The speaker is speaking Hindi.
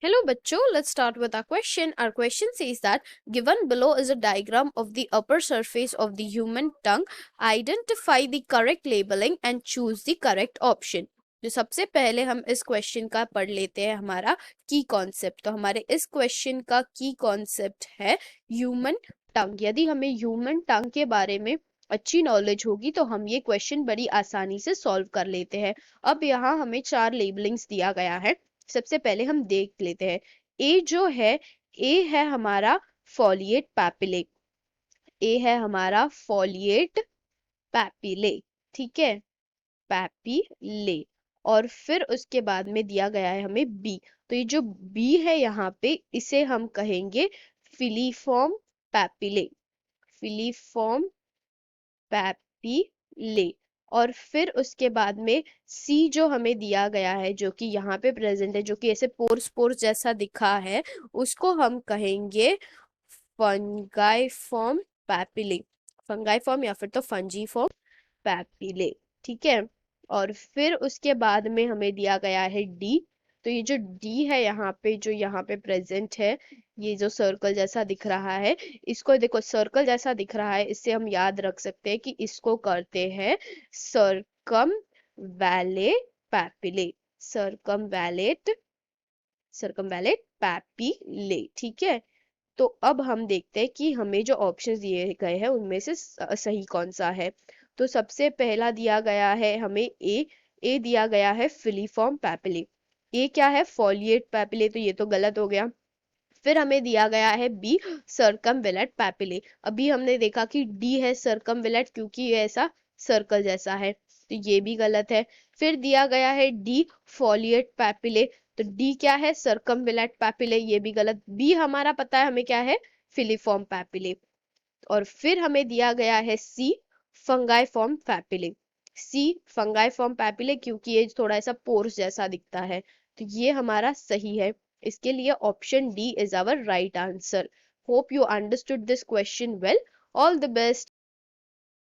Hello बच्चों, let's start with our question. Our question says that given below is a diagram of the upper surface of the human tongue. Identify the correct labeling and choose the correct option. जो सबसे पहले हम इस क्वेश्चन का पढ़ लेते हैं हमारा की कॉन्सेप्ट। तो हमारे इस क्वेश्चन का की कॉन्सेप्ट है ह्यूमन टंग। यदि हमें ह्यूमन टंग के बारे में अच्छी नॉलेज होगी तो हम ये क्वेश्चन बड़ी आसानी से सॉल्व कर लेते हैं। अब यहाँ हमें 4 लेबलिंग्स दिया गया है। सबसे पहले हम देख लेते हैं। ए जो है, ए है हमारा फॉलिएट पैपिले। ए है हमारा फॉलिएट पैपिले, ठीक है, पैपिले। और फिर उसके बाद में दिया गया है हमें बी। तो ये जो बी है यहाँ पे, इसे हम कहेंगे फिलीफॉर्म पैपिले, फिलीफॉर्म पैपिले। और फिर उसके बाद में सी जो हमें दिया गया है, जो कि यहाँ पे प्रेजेंट है, जो कि ऐसे पोर्स पोर्स जैसा दिखा है, उसको हम कहेंगे फंगाइफॉर्म पैपिले, फंगाइफॉर्म या फिर तो फंजीफॉर्म पैपिले, ठीक है। और फिर उसके बाद में हमें दिया गया है डी। तो ये जो डी है यहाँ पे, जो यहाँ पे प्रेजेंट है, ये जो सर्कल जैसा दिख रहा है, इसको देखो सर्कल जैसा दिख रहा है, इससे हम याद रख सकते हैं कि इसको करते हैं circumvallate papillae, circumvallate, circumvallate papillae, ठीक है। तो अब हम देखते हैं कि हमें जो ऑप्शंस दिए गए हैं उनमें से सही कौन सा है। तो सबसे पहला दिया गया है हमें ए दिया गया है फिलीफॉर्म पैपिले। ए क्या है? फॉलिएट पैपिले, तो ये तो गलत हो गया। फिर हमें दिया गया है बी सर्कमवेलेट पैपिले। अभी हमने देखा कि डी है सर्कमवेलेट, क्योंकि ये ऐसा सर्कल जैसा है, तो ये भी गलत है। फिर दिया गया है डी फॉलिएट पैपिले, तो डी क्या है? सर्कमवेलेट पैपिले, ये भी गलत। बी हमारा पता है हमें क्या है, फिलीफॉर्म पैपिले। और फिर हमें दिया गया है सी फंगाइफॉर्म पैपिले, सी फंगाइफॉर्म पैपिले, क्योंकि ये थोड़ा सा पोर्स जैसा दिखता है, तो ये हमारा सही है। इसके लिए option D is our right answer. Hope you understood this question well. All the best.